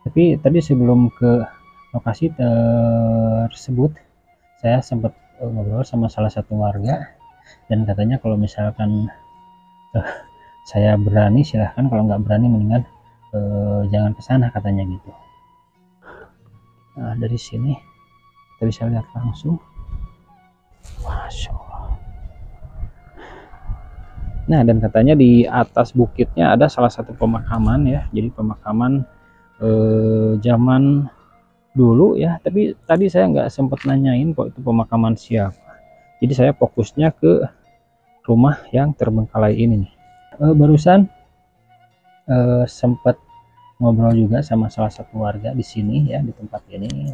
Tapi tadi sebelum ke lokasi tersebut, saya sempat ngobrol sama salah satu warga dan katanya kalau misalkan eh, saya berani silahkan, kalau nggak berani mendingan jangan ke sana katanya gitu. Nah, dari sini kita bisa lihat langsung. Masya Allah. Nah, dan katanya di atas bukitnya ada salah satu pemakaman ya. Jadi pemakaman zaman dulu ya. Tapi tadi saya nggak sempat nanyain kok itu pemakaman siapa. Jadi saya fokusnya ke rumah yang terbengkalai ini nih. Barusan sempat ngobrol juga sama salah satu warga di sini ya, di tempat ini,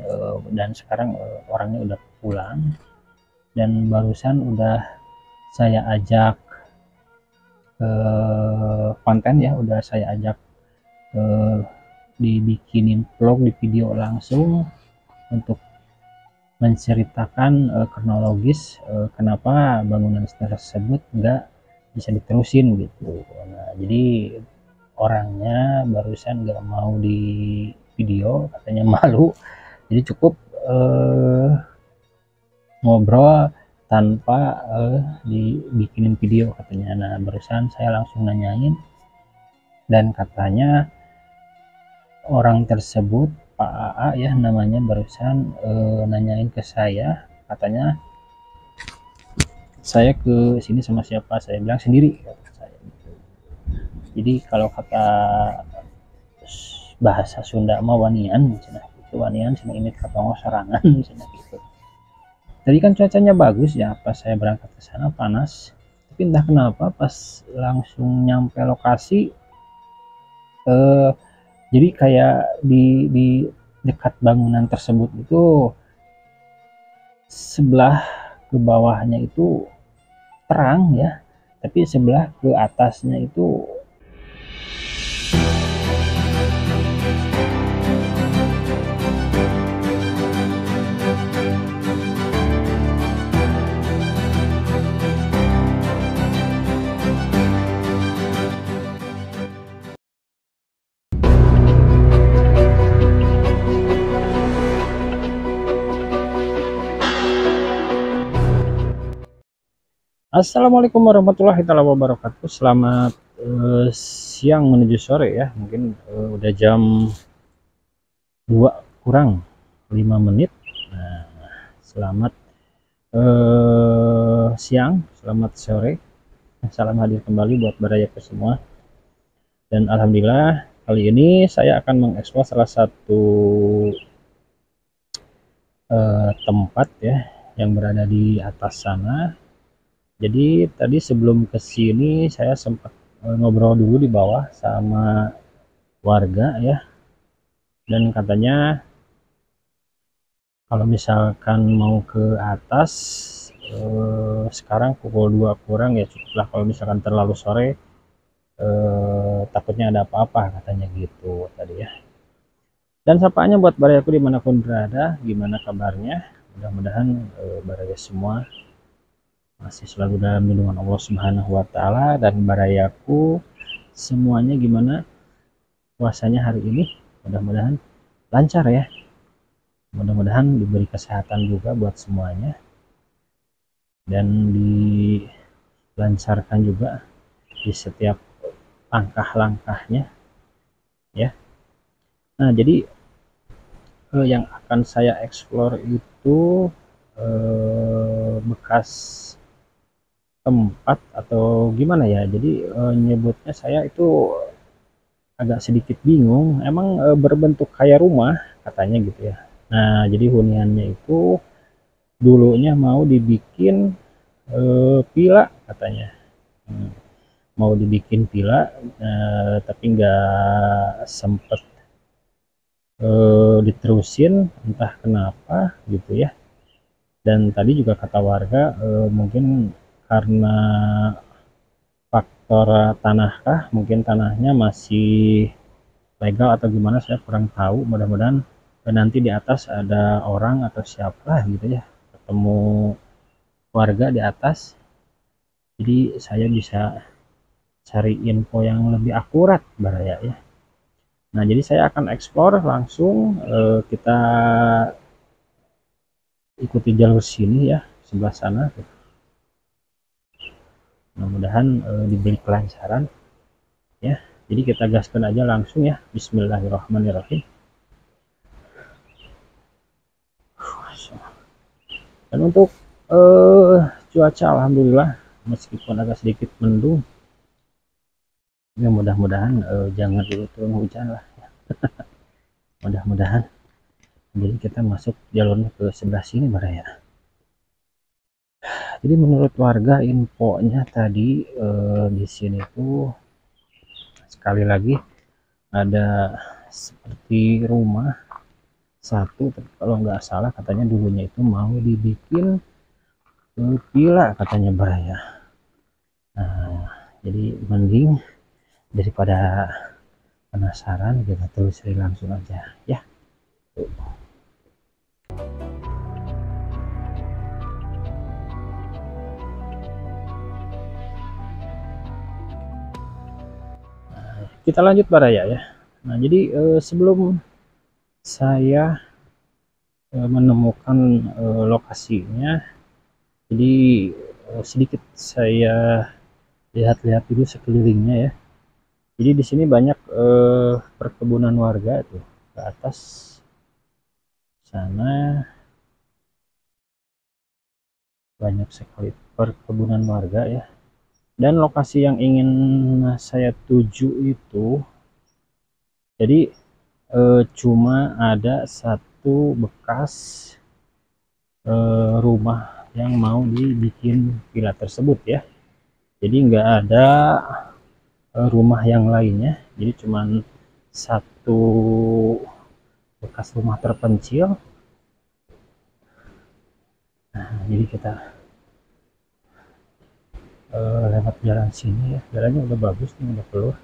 dan sekarang orangnya udah pulang, dan barusan udah saya ajak konten ya, udah saya ajak dibikinin vlog di video langsung untuk menceritakan kronologis kenapa bangunan tersebut nggak bisa diterusin gitu. Nah, jadi orangnya barusan nggak mau di video, katanya malu, jadi cukup eh, ngobrol tanpa dibikinin video katanya. Nah, barusan saya langsung nanyain dan katanya orang tersebut, Pak AA ya namanya, barusan nanyain ke saya, katanya saya ke sini sama siapa, saya bilang sendiri kata saya. Jadi kalau kata bahasa Sunda mah wanian cenah gitu, wanian cenah ini katongo sarangan cenah gitu. Tadi kan cuacanya bagus ya, pas saya berangkat ke sana panas, tapi entah kenapa pas langsung nyampe lokasi eh, jadi kayak di dekat bangunan tersebut itu sebelah ke bawahnya itu terang ya, tapi sebelah ke atasnya itu. Assalamualaikum warahmatullahi wabarakatuh. Selamat siang menuju sore ya. Mungkin udah jam 2 kurang 5 menit. Nah, selamat siang, selamat sore. Salam hadir kembali buat Baraya semua. Dan alhamdulillah kali ini saya akan mengeksplor salah satu tempat ya yang berada di atas sana. Jadi tadi sebelum ke sini saya sempat ngobrol dulu di bawah sama warga ya, dan katanya kalau misalkan mau ke atas sekarang pukul 2 kurang ya cukuplah, kalau misalkan terlalu sore takutnya ada apa-apa katanya gitu tadi ya. Dan sapaannya buat barayaku dimanapun berada, gimana kabarnya, mudah-mudahan baraya semua masih selalu dalam lindungan Allah Subhanahu wa taala, dan barayaku semuanya gimana puasanya hari ini, mudah-mudahan lancar ya, mudah-mudahan diberi kesehatan juga buat semuanya dan dilancarkan juga di setiap langkah-langkahnya ya. Nah, jadi yang akan saya explore itu bekas tempat atau gimana ya, jadi nyebutnya saya itu agak sedikit bingung. Emang berbentuk kayak rumah katanya gitu ya. Nah, jadi huniannya itu dulunya mau dibikin villa katanya. Hmm, mau dibikin villa, tapi nggak sempet diterusin entah kenapa gitu ya. Dan tadi juga kata warga mungkin karena faktor tanah kah, mungkin tanahnya masih legal atau gimana saya kurang tahu. Mudah-mudahan nanti di atas ada orang atau siapa gitu ya, ketemu warga di atas, jadi saya bisa cari info yang lebih akurat baraya ya. Nah, jadi saya akan explore langsung, kita ikuti jalur sini ya, sebelah sana. Mudah-mudahan diberi kelancaran ya. Jadi kita gaskan aja langsung ya. Bismillahirrahmanirrahim. Dan untuk cuaca alhamdulillah meskipun agak sedikit mendung ya, mudah-mudahan jangan dulu turun hujan lah ya. Mudah-mudahan. Jadi kita masuk jalurnya ke sebelah sini Baraya. Jadi menurut warga infonya tadi di sini tuh sekali lagi ada seperti rumah satu, tapi kalau nggak salah katanya dulunya itu mau dibikin villa katanya Baraya. Nah, jadi mending daripada penasaran kita telusuri langsung aja ya. Kita lanjut Baraya ya. Nah, jadi sebelum saya menemukan lokasinya, jadi sedikit saya lihat-lihat dulu sekelilingnya ya. Jadi di sini banyak perkebunan warga tuh ke atas sana, banyak sekali perkebunan warga ya. Dan lokasi yang ingin saya tuju itu, jadi cuma ada satu bekas rumah yang mau dibikin villa tersebut ya. Jadi nggak ada rumah yang lainnya, jadi cuma satu bekas rumah terpencil. Nah, jadi kita lewat jalan sini ya, jalannya udah bagus nih, udah keluar.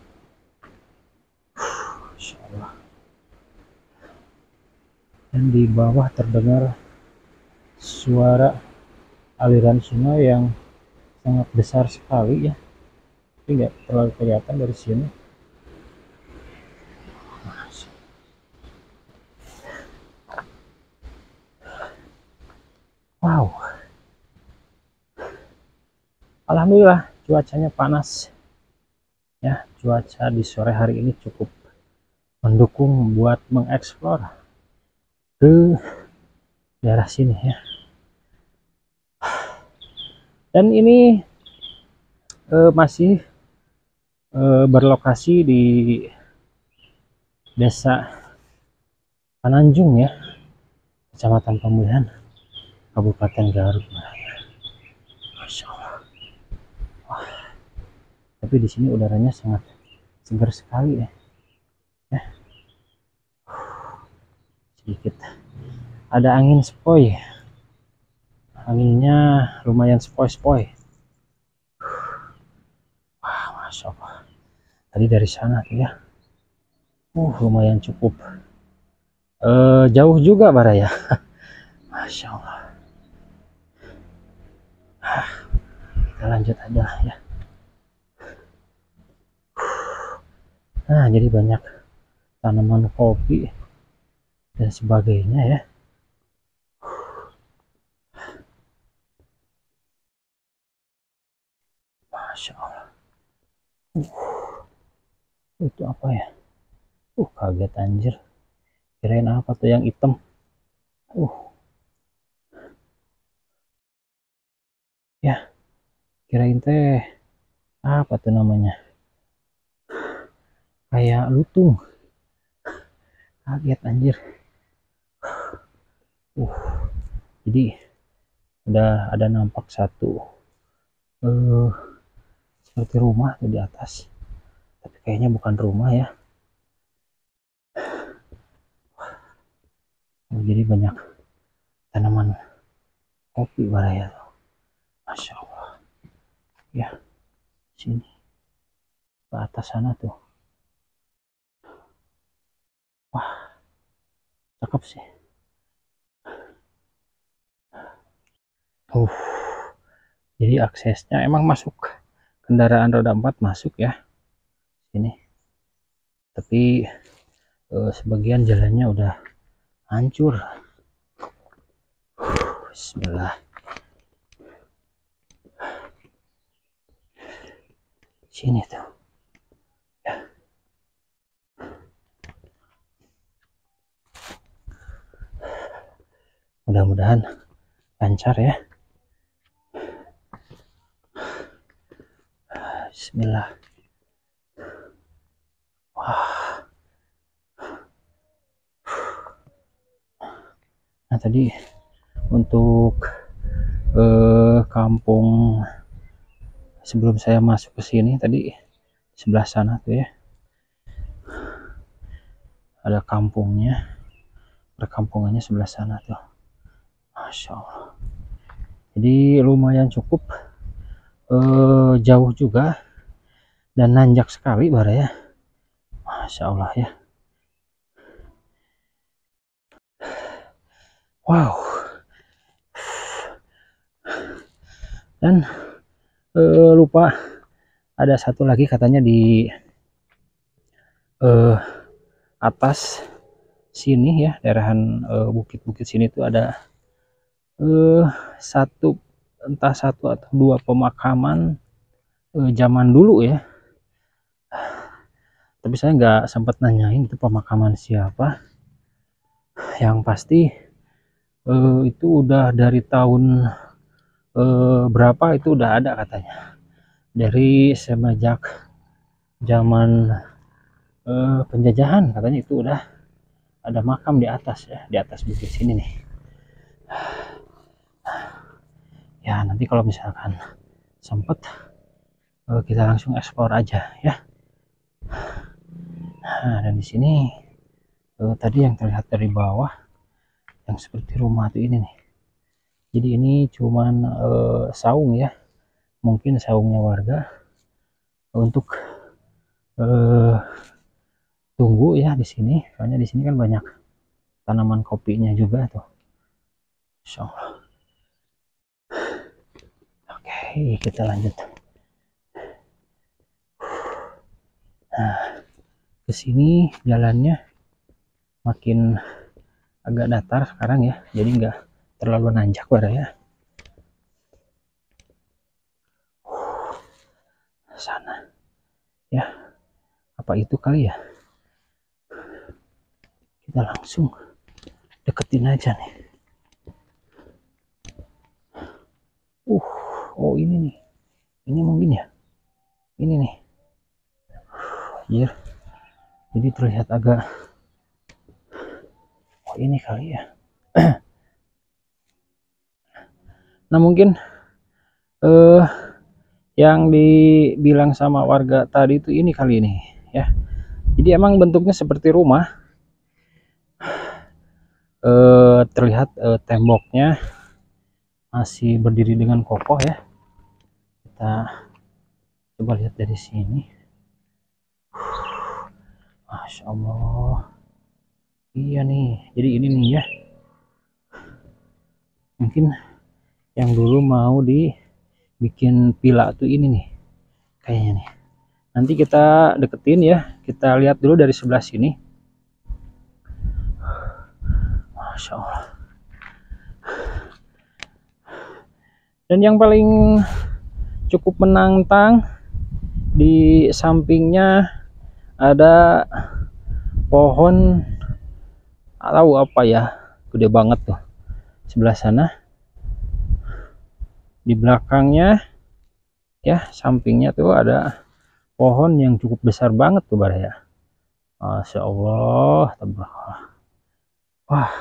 Insya Allah. Dan di bawah terdengar suara aliran sungai yang sangat besar sekali ya, tapi nggak terlalu kelihatan dari sini. Wow, alhamdulillah cuacanya panas ya. Cuaca di sore hari ini cukup mendukung buat mengeksplor ke daerah sini ya. Dan ini masih berlokasi di Desa Pananjung ya, Kecamatan Pemulihan, Kabupaten Garut. Masya Allah. Wah, tapi di sini udaranya sangat segar sekali ya. Sedikit ada angin sepoi, anginnya lumayan sepoi-sepoi. Wah, Masya Allah. Tadi dari sana tuh ya, lumayan cukup jauh juga Baraya. Masya Allah. Kita lanjut aja ya. Nah, jadi banyak tanaman kopi dan sebagainya ya. Masya Allah. Itu apa ya? Kaget anjir. Kirain apa tuh yang hitam. Ya, kirain teh apa tuh namanya? Kayak lutung. Kaget anjir. Jadi udah ada nampak satu seperti rumah tuh di atas, tapi kayaknya bukan rumah ya. Jadi banyak tanaman kopi Baraya. Masya Allah ya. Sini ke atas sana tuh, wah cakep sih. Jadi aksesnya emang masuk kendaraan roda 4 masuk ya sini, tapi sebagian jalannya udah hancur. Bismillah. Sini tuh ya. Mudah-mudahan lancar ya. Bismillah. Wah. Nah tadi untuk kampung sebelum saya masuk ke sini tadi sebelah sana tuh ya, ada kampungnya, perkampungannya sebelah sana tuh. Masya Allah. Jadi lumayan cukup jauh juga dan nanjak sekali Bara ya. Masya Allah ya. Wow. Dan lupa ada satu lagi katanya di atas sini ya, daerahan bukit-bukit sini tuh ada entah satu atau dua pemakaman zaman dulu ya. Tapi saya nggak sempat nanyain itu pemakaman siapa. Yang pasti itu udah dari tahun berapa itu udah ada katanya. Dari semenjak zaman penjajahan katanya itu udah ada makam di atas ya, di atas bukit sini nih. Ya nanti kalau misalkan sempet kita langsung eksplor aja ya. Nah dan di sini tadi yang terlihat dari bawah yang seperti rumah tuh ini nih. Jadi ini cuman saung ya, mungkin saungnya warga untuk tunggu ya di sini. Soalnya di sini kan banyak tanaman kopinya juga tuh. Insya Allah. Oke, kita lanjut. Nah, ke sini jalannya makin agak datar sekarang ya, jadi nggak terlalu nanjak Bara ya. Sana ya, apa itu kali ya, kita langsung deketin aja nih. Oh ini nih, ini mungkin ya, ini nih ya. Jadi terlihat agak, oh ini kali ya. Nah mungkin yang dibilang sama warga tadi itu ini kali ini ya. Jadi emang bentuknya seperti rumah. Terlihat temboknya masih berdiri dengan kokoh ya. Kita coba lihat dari sini. Masya Allah. Iya nih, jadi ini nih ya, mungkin yang dulu mau dibikin villa tuh ini nih kayaknya nih. Nanti kita deketin ya, kita lihat dulu dari sebelah sini. Masya Allah. Dan yang paling cukup menantang, di sampingnya ada pohon atau apa ya, gede banget tuh sebelah sana. Di belakangnya ya, sampingnya tuh ada pohon yang cukup besar banget tuh Bara ya. Masya Allah, tabarakallah. Wah,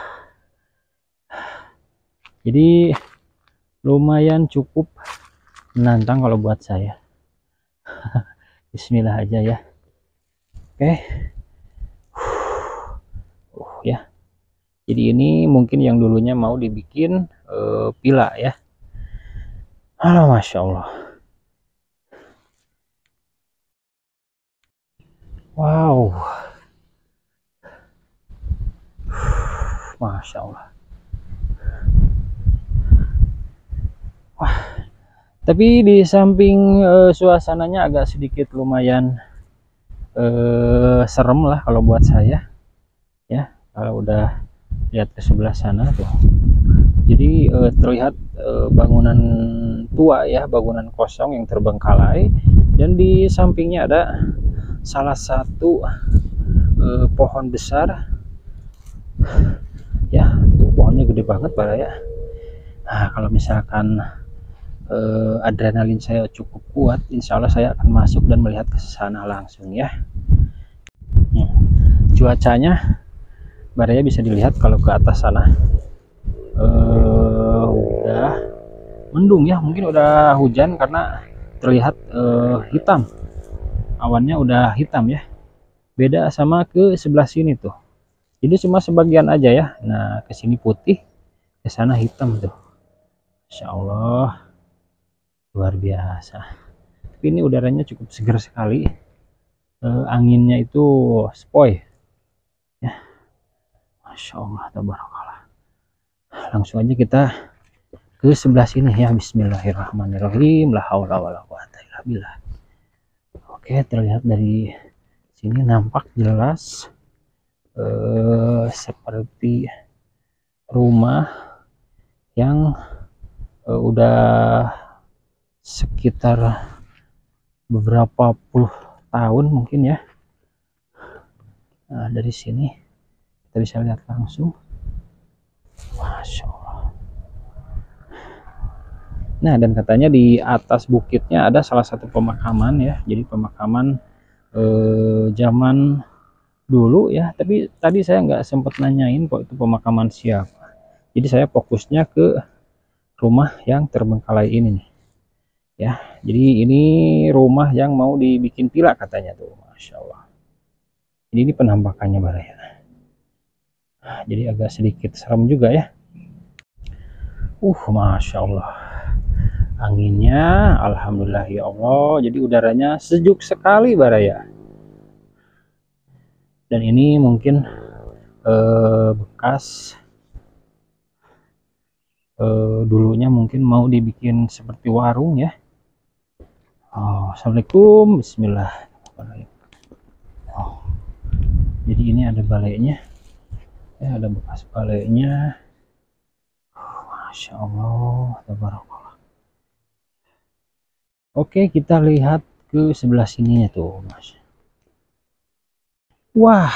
jadi lumayan cukup menantang kalau buat saya. Bismillah aja ya. Oke. Ya. Jadi ini mungkin yang dulunya mau dibikin villa ya. Halo, Masya Allah. Wow. Masya Allah. Wah. Tapi di samping suasananya agak sedikit lumayan serem lah kalau buat saya. kalau udah lihat ke sebelah sana tuh. Jadi terlihat bangunan tua ya, bangunan kosong yang terbengkalai, dan di sampingnya ada salah satu pohon besar ya. Tuh, pohonnya gede banget ya. Nah, kalau misalkan adrenalin saya cukup kuat, insya Allah saya akan masuk dan melihat ke sana langsung ya. Cuacanya baraya bisa dilihat kalau ke atas sana udah mendung ya, mungkin udah hujan karena terlihat hitam, awannya udah hitam ya, beda sama ke sebelah sini tuh. Jadi cuma sebagian aja ya. Nah, ke sini putih, ke sana hitam tuh. Insya Allah luar biasa. Tapi ini udaranya cukup segar sekali, anginnya itu sepoi ya. Masya Allah, tabarakallah. Langsung aja kita ke sebelah sini ya. Bismillahirrahmanirrahim. La haula wala quwata illa billah. Oke, terlihat dari sini nampak jelas seperti rumah yang udah sekitar beberapa puluh tahun mungkin ya. Nah, dari sini kita bisa lihat langsung. Masya Allah. Nah, dan katanya di atas bukitnya ada salah satu pemakaman ya. Jadi pemakaman zaman dulu ya. Tapi tadi saya nggak sempat nanyain kok itu pemakaman siapa. Jadi saya fokusnya ke rumah yang terbengkalai ini nih ya. Jadi ini rumah yang mau dibikin villa katanya tuh. Masya Allah. Jadi ini penampakannya baraya. Jadi agak sedikit serem juga ya. Masya Allah, anginnya alhamdulillah ya Allah, jadi udaranya sejuk sekali baraya. Dan ini mungkin bekas dulunya mungkin mau dibikin seperti warung ya. Assalamualaikum, bismillah. Jadi ini ada balainya ya, ada bekas balainya. Masya Allah, tabarakallah. Oke, kita lihat ke sebelah sininya tuh, Mas. Wah,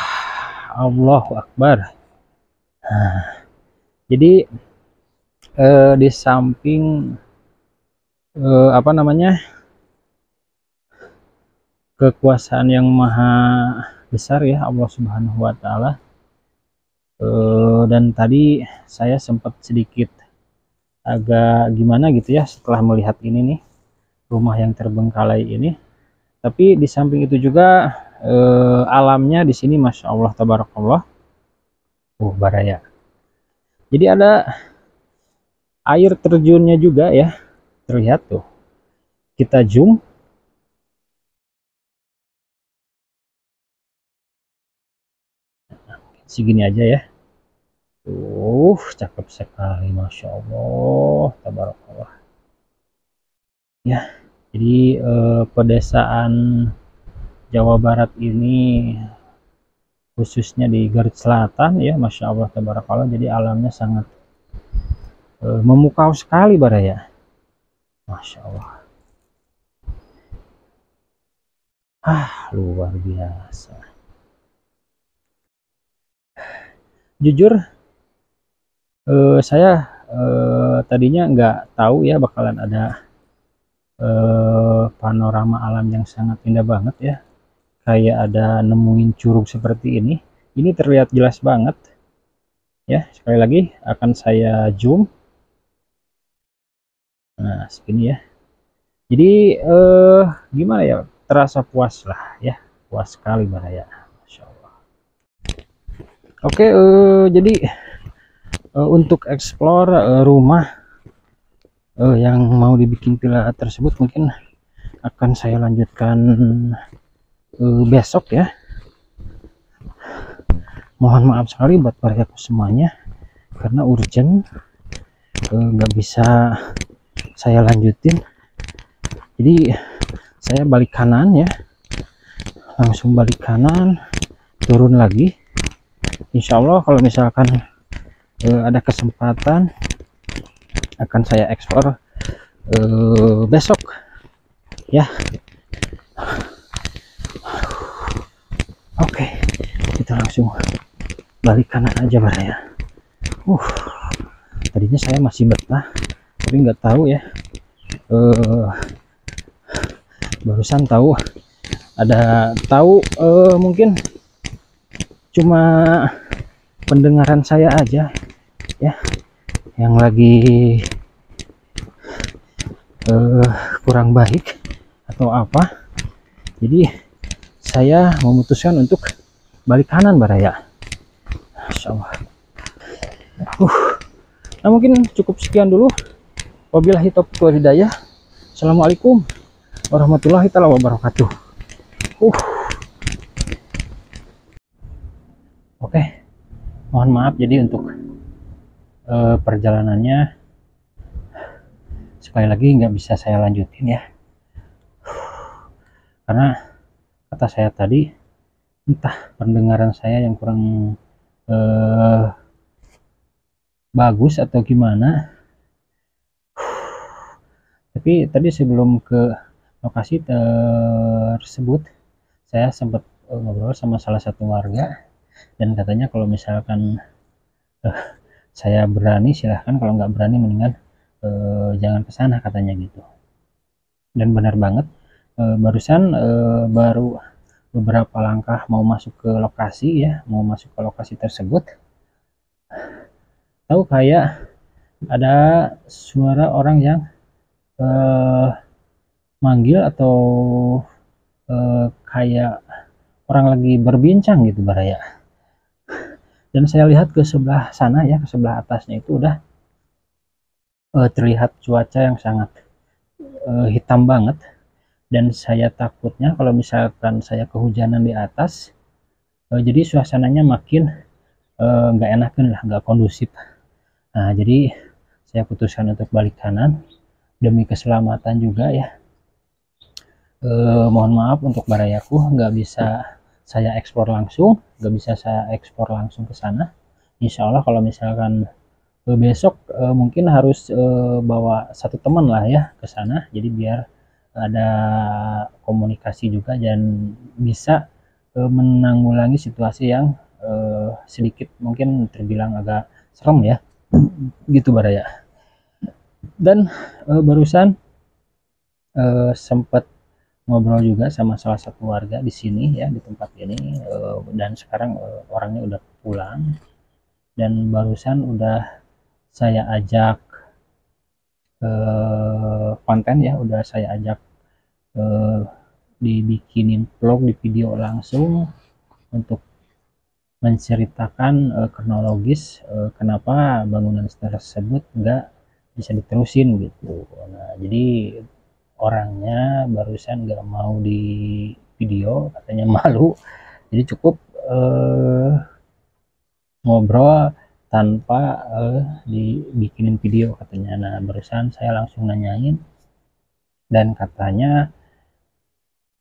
Allahu Akbar. Nah, jadi di samping apa namanya, kekuasaan yang maha besar ya, Allah Subhanahu wa Ta'ala. Dan tadi saya sempat sedikit agak gimana gitu ya setelah melihat ini nih, rumah yang terbengkalai ini. Tapi di samping itu juga alamnya di sini Masya Allah tabarakallah. Baraya. Jadi ada air terjunnya juga ya, terlihat tuh. Kita zoom. Segini aja ya. Cakep sekali, Masya Allah, tabarakallah. Ya, jadi pedesaan Jawa Barat ini, khususnya di Garut Selatan ya, Masya Allah, tabarakallah. Jadi alamnya sangat memukau sekali baraya. Masya Allah. Luar biasa. Jujur, saya tadinya nggak tahu ya bakalan ada panorama alam yang sangat indah banget ya. Kayak ada nemuin curug seperti ini. Ini terlihat jelas banget. Ya, sekali lagi akan saya zoom. Nah, segini ya. Jadi gimana ya? Terasa puas lah ya. Puas sekali baraya. Masya Allah. Oke, jadi untuk explore rumah yang mau dibikin villa tersebut mungkin akan saya lanjutkan besok ya. Mohon maaf sekali buat barayaku semuanya karena urgent, nggak bisa saya lanjutin. Jadi saya balik kanan ya, langsung balik kanan, turun lagi. Insya Allah kalau misalkan ada kesempatan akan saya ekspor besok ya. Oke, kita langsung balik kanan aja ya. Tadinya saya masih betah tapi nggak tahu ya, barusan tahu mungkin cuma pendengaran saya aja ya yang lagi kurang baik atau apa, jadi saya memutuskan untuk balik kanan ya. Masya Allah. Nah mungkin cukup sekian dulu. Wabillahi taufiq wal hidayah. Assalamualaikum warahmatullahi wabarakatuh. Oke, mohon maaf jadi untuk perjalanannya sekali lagi nggak bisa saya lanjutin ya, karena kata saya tadi entah pendengaran saya yang kurang bagus atau gimana. Tapi tadi sebelum ke lokasi tersebut saya sempat ngobrol sama salah satu warga dan katanya kalau misalkan saya berani silahkan, kalau nggak berani mendingan jangan ke sana katanya gitu. Dan benar banget, barusan baru beberapa langkah mau masuk ke lokasi ya, mau masuk ke lokasi tersebut, tahu kayak ada suara orang yang manggil atau kayak orang lagi berbincang gitu ya. Dan saya lihat ke sebelah sana ya, ke sebelah atasnya itu udah terlihat cuaca yang sangat hitam banget, dan saya takutnya kalau misalkan saya kehujanan di atas, jadi suasananya makin nggak enakan lah, nggak kondusif. Nah jadi saya putuskan untuk balik kanan demi keselamatan juga ya. Mohon maaf untuk barayaku nggak bisa saya ekspor langsung, ke sana. Insya Allah kalau misalkan besok mungkin harus bawa satu teman lah ya ke sana, jadi biar ada komunikasi juga dan bisa menanggulangi situasi yang sedikit mungkin terbilang agak serem ya gitu baraya. Dan barusan sempat ngobrol juga sama salah satu warga di sini ya, di tempat ini, dan sekarang orangnya udah pulang, dan barusan udah saya ajak konten ya, udah saya ajak dibikinin vlog di video langsung untuk menceritakan kronologis kenapa bangunan tersebut nggak bisa diterusin gitu. Nah jadi orangnya barusan nggak mau di video, katanya malu, jadi cukup ngobrol tanpa dibikinin video katanya. Nah barusan saya langsung nanyain dan katanya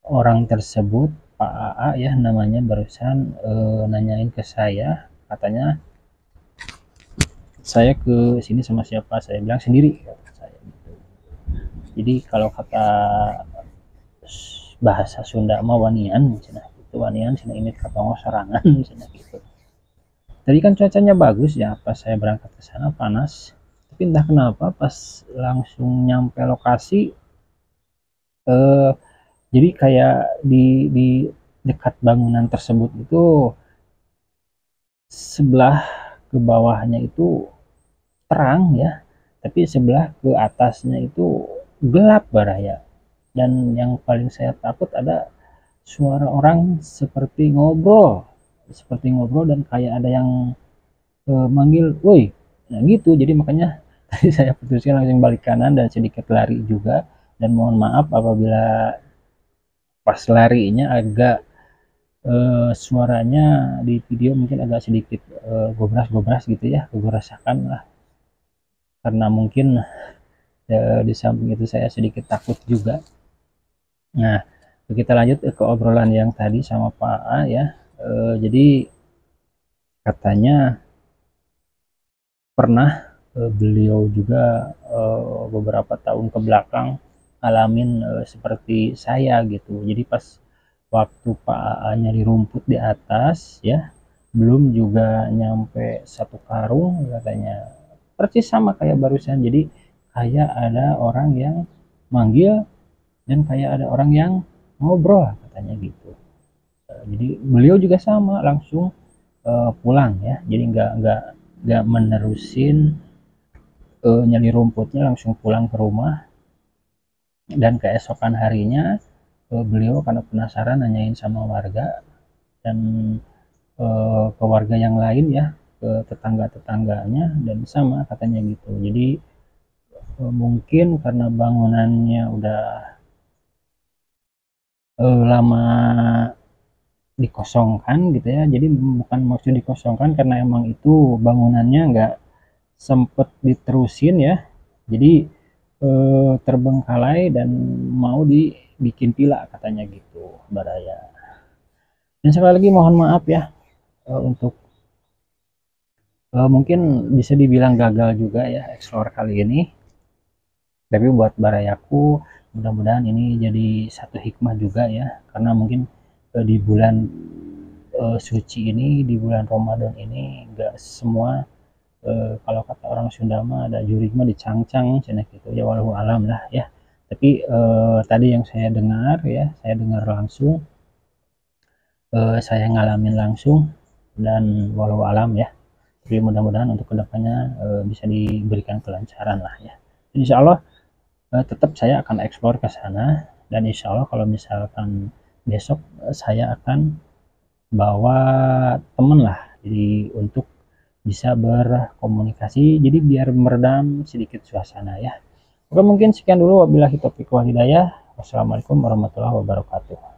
orang tersebut Pak AA ya namanya, barusan nanyain ke saya, katanya saya ke sini sama siapa, saya bilang sendiri kata saya gitu. Jadi kalau kata bahasa Sunda mah wanian cenah gitu, wanian cenah ini katongo sorangan cenah gitu. Tadi kan cuacanya bagus ya, pas saya berangkat ke sana panas, tapi entah kenapa pas langsung nyampe lokasi jadi kayak di dekat bangunan tersebut itu sebelah ke bawahnya itu terang ya, tapi sebelah ke atasnya itu gelap baraya. Dan yang paling saya takut ada suara orang seperti ngobrol dan kayak ada yang manggil woi, nah gitu. Jadi makanya tadi saya putuskan langsung balik kanan dan sedikit lari juga, dan mohon maaf apabila pas larinya agak suaranya di video mungkin agak sedikit gobras gitu ya, gobrasakan lah, karena mungkin di samping itu saya sedikit takut juga. Nah kita lanjut ke obrolan yang tadi sama Pak A ya. Jadi katanya pernah beliau juga beberapa tahun ke belakang ngalamin seperti saya gitu. Jadi pas waktu Pak AA nyari rumput di atas ya, belum juga nyampe satu karung katanya, persis sama kayak barusan. Jadi kayak ada orang yang manggil dan kayak ada orang yang ngobrol katanya gitu. Jadi beliau juga sama langsung pulang ya, jadi nggak menerusin nyari rumputnya, langsung pulang ke rumah. Dan keesokan harinya beliau karena penasaran nanyain sama warga dan ke warga yang lain ya, ke tetangga-tetangganya, dan sama katanya gitu. Jadi mungkin karena bangunannya udah lama dikosongkan gitu ya, jadi bukan maksud dikosongkan karena emang itu bangunannya nggak sempet diterusin ya, jadi terbengkalai dan mau dibikin pila katanya gitu Baraya. Dan sekali lagi mohon maaf ya untuk mungkin bisa dibilang gagal juga ya explore kali ini, tapi buat Barayaku mudah-mudahan ini jadi satu hikmah juga ya, karena mungkin di bulan suci ini, di bulan Ramadan ini nggak semua kalau kata orang Sunda mah ada jurig mah dicangcang cina gitu ya, walau alam lah ya. Tapi tadi yang saya dengar ya, saya dengar langsung, saya ngalamin langsung, dan walau alam ya. Tapi mudah-mudahan untuk kedepannya bisa diberikan kelancaran lah ya. Insya Allah tetap saya akan eksplor ke sana, dan insya Allah kalau misalkan besok saya akan bawa temen lah, jadi untuk bisa berkomunikasi, jadi biar meredam sedikit suasana ya. Oke, mungkin sekian dulu, wabillahi taufiq wal hidayah. Wassalamualaikum warahmatullahi wabarakatuh.